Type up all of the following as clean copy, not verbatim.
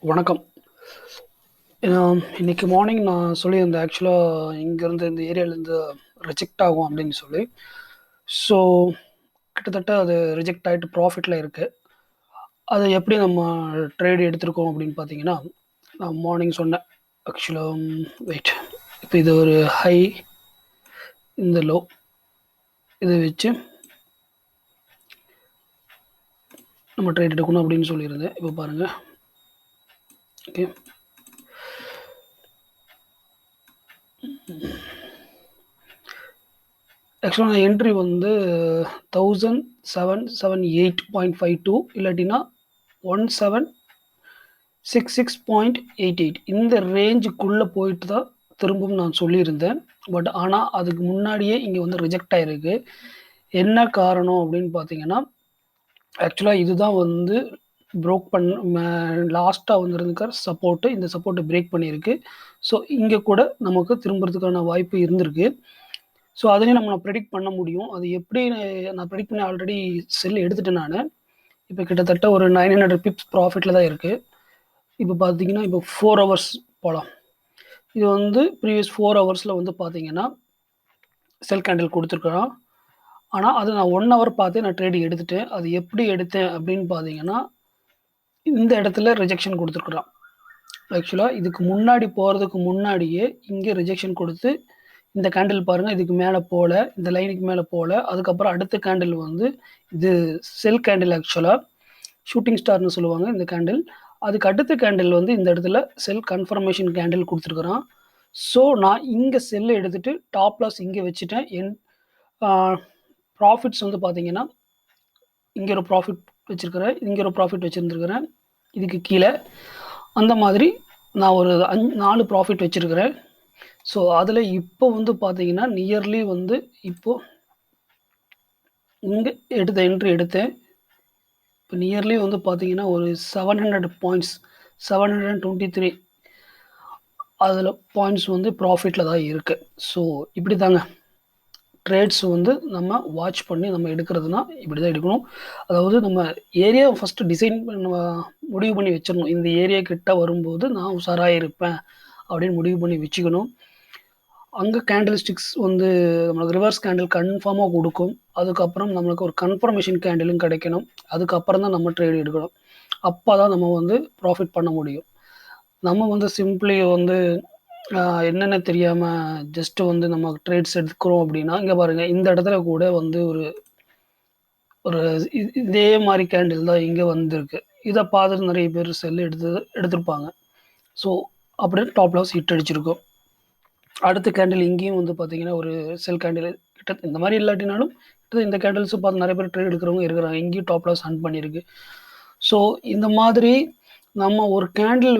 வணக்கம். இன்னைக்கு மார்னிங் நான் சொல்லியிருந்தேன். ஆக்சுவலாக இங்கேருந்து இந்த ஏரியாலேருந்து ரிஜெக்ட் ஆகும் அப்படின்னு சொல்லி. ஸோ கிட்டத்தட்ட அது ரிஜெக்ட் ஆகிட்டு ப்ராஃபிட்டில் இருக்குது. அதை எப்படி நம்ம ட்ரேட் எடுத்திருக்கோம் அப்படின்னு பார்த்தீங்கன்னா, நான் மார்னிங் சொன்னேன். ஆக்சுவலாக வெயிட், இப்போ இது ஒரு ஹை, இந்த லோ, இதை வச்சு நம்ம ட்ரேட் எடுக்கணும் அப்படின்னு சொல்லியிருந்தேன். இப்போ பாருங்கள். ஓகே, ஆக்சுவலாக நான் என்ட்ரி வந்து 1778.52 இல்லாட்டினா 1766.88 இந்த ரேஞ்சுக்குள்ளே போயிட்டு தான் திரும்பவும் நான் சொல்லியிருந்தேன். பட் ஆனால் அதுக்கு முன்னாடியே இங்கே வந்து ரிஜெக்ட் ஆகிருக்கு. என்ன காரணம் அப்படின்னு பார்த்தீங்கன்னா, ஆக்சுவலாக இதுதான் வந்து ப்ரோக் லாஸ்ட்டாக வந்துருந்துக்கிற சப்போர்ட்டு. இந்த சப்போர்ட்டை பிரேக் பண்ணியிருக்கு. ஸோ இங்கே கூட நமக்கு திரும்புறதுக்கான வாய்ப்பு இருந்திருக்கு. ஸோ அதையும் நம்ம ப்ரெடிக்ட் பண்ண முடியும். அது எப்படி நான் ப்ரெடிக்ட் பண்ணி ஆல்ரெடி செல் எடுத்துட்டேன் நான். இப்போ கிட்டத்தட்ட ஒரு 900 பிப்ஸ் ப்ராஃபிட்டில் தான் இருக்குது. இப்போ பார்த்தீங்கன்னா, இப்போ 4 ஹவர்ஸ் போகலாம். இது வந்து ப்ரீவியஸ் 4 ஹவர்ஸில் வந்து பார்த்தீங்கன்னா, செல் கேண்டில் கொடுத்துருக்குறான். ஆனால் அது நான் 1 ஹவர் பார்த்து நான் ட்ரேட் எடுத்துட்டேன். அது எப்படி எடுத்தேன் அப்படின்னு பார்த்தீங்கன்னா, இந்த இடத்துல ரிஜெக்ஷன் கொடுத்துருக்குறான். ஆக்சுவலாக இதுக்கு முன்னாடி போகிறதுக்கு முன்னாடியே இங்கே ரிஜெக்ஷன் கொடுத்து, இந்த கேண்டில் பாருங்கள், இதுக்கு மேலே போகல, இந்த லைனுக்கு மேலே போகல. அதுக்கப்புறம் அடுத்த கேண்டில் வந்து இது செல் கேண்டில். ஆக்சுவலாக ஷூட்டிங் ஸ்டார்னு சொல்லுவாங்க இந்த கேண்டில். அதுக்கு அடுத்த கேண்டில் வந்து இந்த இடத்துல செல் கன்ஃபர்மேஷன் கேண்டில் கொடுத்துருக்குறான். ஸோ நான் இங்கே செல்லை எடுத்துகிட்டு டாப் லாஸ் இங்கே வச்சுட்டேன். ப்ராஃபிட்ஸ் வந்து பார்த்தீங்கன்னா, இங்கே ஒரு ப்ராஃபிட் வச்சுருக்கிறேன், இங்கே ஒரு ப்ராஃபிட் வச்சுருந்துருக்கிறேன், இதுக்கு கீழே அந்த மாதிரி நான் ஒரு 4 ப்ராஃபிட் வச்சுருக்கிறேன். ஸோ அதில் இப்போ வந்து பார்த்தீங்கன்னா, நியர்லி வந்து இப்போது இங்கே என்ட்ரி எடுத்தேன். இப்போ நியர்லி வந்து பார்த்தீங்கன்னா, ஒரு 700 பாயிண்ட்ஸ், 723 அதில் பாயிண்ட்ஸ் வந்து ப்ராஃபிட்டில் தான் இருக்குது. ஸோ இப்படி தாங்க ட்ரேட்ஸ் வந்து நம்ம வாட்ச் பண்ணி நம்ம எடுக்கிறதுனா இப்படி தான் எடுக்கணும். அதாவது நம்ம ஏரியாவை ஃபஸ்ட்டு டிசைன் நம்ம முடிவு பண்ணி வச்சிடணும். இந்த ஏரியா கிட்ட வரும்போது நான் உஷாராக இருப்பேன் அப்படின்னு முடிவு பண்ணி வச்சுக்கணும். அங்கே கேண்டில் ஸ்டிக்ஸ் வந்து நம்மளுக்கு ரிவர்ஸ் கேண்டில் கன்ஃபார்மாக கொடுக்கும். அதுக்கப்புறம் நம்மளுக்கு ஒரு கன்ஃபர்மேஷன் கேண்டிலும் கிடைக்கணும். அதுக்கப்புறம் தான் நம்ம ட்ரேட் எடுக்கணும். அப்போ தான் நம்ம வந்து ப்ராஃபிட் பண்ண முடியும். நம்ம வந்து சிம்பிளி வந்து என்னென்ன தெரியாமல் ஜஸ்ட்டு வந்து நம்ம ட்ரேட்ஸ் எடுக்கிறோம் அப்படின்னா, இங்கே பாருங்கள், இந்த இடத்துல கூட வந்து ஒரு ஒரு இதே மாதிரி கேண்டில் தான் இங்கே வந்திருக்கு. இதை பார்த்துட்டு நிறைய பேர் செல் எடுத்திருப்பாங்க. ஸோ அப்படியே டாப் லாஸ் ஹிட் அடிச்சிருக்கும். அடுத்த கேண்டில் இங்கேயும் வந்து பார்த்தீங்கன்னா, ஒரு செல் கேண்டில் கிட்ட இந்த மாதிரி இல்லாட்டினாலும் இந்த கேண்டில்ஸும் பார்த்து நிறைய பேர் ட்ரேட் எடுக்கிறவங்க இருக்கிறாங்க. இங்கேயும் டாப் லாஸ் ஹண்ட் பண்ணியிருக்கு. ஸோ இந்த மாதிரி நம்ம ஒரு கேண்டில்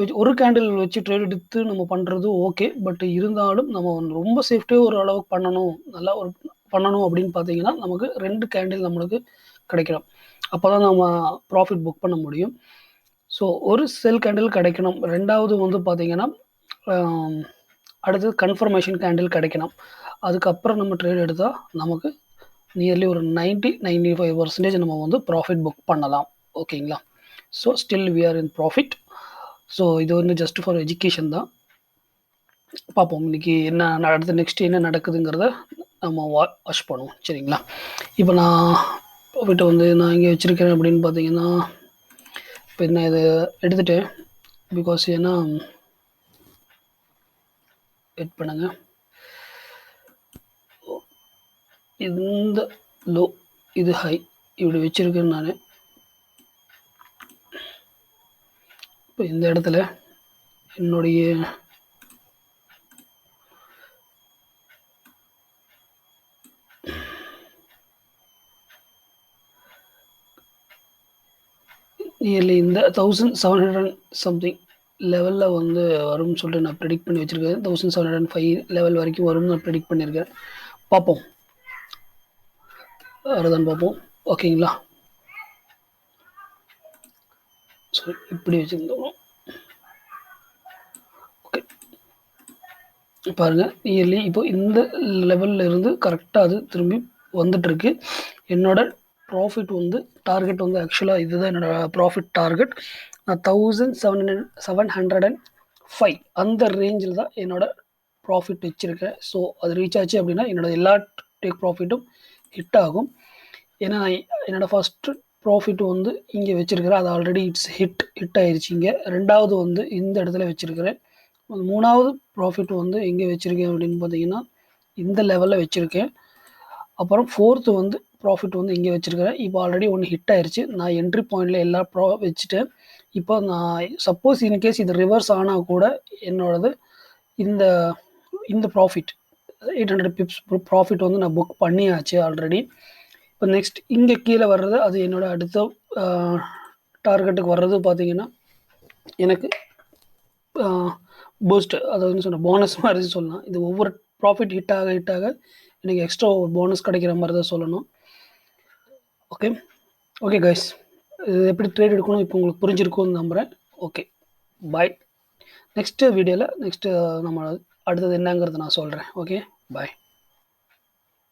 வச்சு ட்ரேட் எடுத்து நம்ம பண்ணுறது ஓகே. பட் இருந்தாலும் நம்ம ரொம்ப சேஃப்டியாக ஒரு அளவுக்கு பண்ணணும், நல்லா ஒரு பண்ணணும் அப்படின்னு பார்த்தீங்கன்னா, நமக்கு 2 கேண்டில் நம்மளுக்கு கிடைக்கணும். அப்போ தான் நம்ம ப்ராஃபிட் புக் பண்ண முடியும். ஸோ ஒரு செல் கேண்டில் கிடைக்கணும். 2வது வந்து பார்த்தீங்கன்னா, அடுத்தது கன்ஃபர்மேஷன் கேண்டில் கிடைக்கணும். அதுக்கப்புறம் நம்ம ட்ரேட் எடுத்தால் நமக்கு நியர்லி ஒரு 95% நம்ம வந்து ப்ராஃபிட் புக் பண்ணலாம். ஓகேங்களா? So still we are in profit. So இது வந்து ஜஸ்ட் ஃபார் எஜுகேஷன் தான். பார்ப்போம் இன்றைக்கி என்ன அடுத்து நெக்ஸ்ட் என்ன நடக்குதுங்கிறத நம்ம வாட்ச் பண்ணுவோம். சரிங்களா? இப்போ நான் ப்ராஃபிட்டை வந்து நான் இங்கே வச்சுருக்கேன் அப்படின்னு பார்த்தீங்கன்னா, இப்போ என்ன இதை எடுத்துகிட்டேன். பிகாஸ் ஏன்னா வெயிட் பண்ணுங்க, இந்த லோ இது ஹை இப்படி வச்சுருக்கேன் நான். இப்போ இந்த இடத்துல என்னுடைய நியர்லி இந்த 1700 சம்திங் லெவலில் வந்து வரும்னு சொல்லிட்டு நான் ப்ரெடிக்ட் பண்ணி வச்சுருக்கேன். 1705 லெவல் வரைக்கும் வரும்னு நான் ப்ரெடிக்ட் பண்ணியிருக்கேன். பார்ப்போம், அதுதான் பார்ப்போம். ஓகேங்களா? ஸோ இப்படி வச்சுருந்தோம். ஓகே, பாருங்கள், நியர்லி இப்போ இந்த லெவலில் இருந்து கரெக்டாக அது திரும்பி வந்துட்டுருக்கு. என்னோட ப்ராஃபிட் வந்து டார்கெட் வந்து ஆக்சுவலாக இதுதான் என்னோடய ப்ராஃபிட் டார்கெட். நான் 1705 அந்த ரேஞ்சில் தான் என்னோடய ப்ராஃபிட் வச்சுருக்கேன். ஸோ அது ரீச் ஆச்சு அப்படின்னா என்னோடய எல்லா டேக் ப்ராஃபிட்டும் ஹிட் ஆகும். ஏன்னா என்னோடய ஃபஸ்ட்டு ப்ராஃபிட் வந்து இங்கே வச்சுருக்கிறேன், அது ஆல்ரெடி ஹிட் ஆயிடுச்சு. இங்கே ரெண்டாவது வந்து இந்த இடத்துல வச்சுருக்கிறேன். மூணாவது ப்ராஃபிட் வந்து எங்கே வச்சுருக்கேன் அப்படின்னு பார்த்தீங்கன்னா இந்த லெவலில் வச்சுருக்கேன். அப்புறம் ஃபோர்த்து வந்து ப்ராஃபிட் வந்து இங்கே வச்சுருக்கிறேன். இப்போ ஆல்ரெடி ஒன்று ஹிட் ஆயிடுச்சு. நான் என்ட்ரி பாயிண்டில் எல்லா வச்சுட்டேன். இப்போ நான் சப்போஸ் இன்கேஸ் இது ரிவர்ஸ் ஆனால் கூட என்னோடது இந்த இந்த ப்ராஃபிட் 800 பிப்ஸ் ப்ராஃபிட் வந்து நான் புக் பண்ணியாச்சு ஆல்ரெடி. இப்போ நெக்ஸ்ட் இங்கே கீழே வர்றது அது என்னோடய அடுத்த டார்கெட்டுக்கு வர்றது பார்த்தீங்கன்னா எனக்கு பூஸ்ட், அதாவது சொன்ன போனஸ் மாதிரி சொல்லலாம். இது ஒவ்வொரு ப்ராஃபிட் ஹிட் ஆக எனக்கு எக்ஸ்ட்ரா ஒரு போனஸ் கிடைக்கிற மாதிரி தான் சொல்லணும். ஓகே கைஸ், இது எப்படி ட்ரேட் எடுக்கணும் இப்போ உங்களுக்கு புரிஞ்சிருக்கும்னு நம்புகிறேன். ஓகே, பாய். நெக்ஸ்ட்டு வீடியோவில் நம்ம அடுத்தது என்னங்கிறத நான் சொல்கிறேன். ஓகே, பாய்.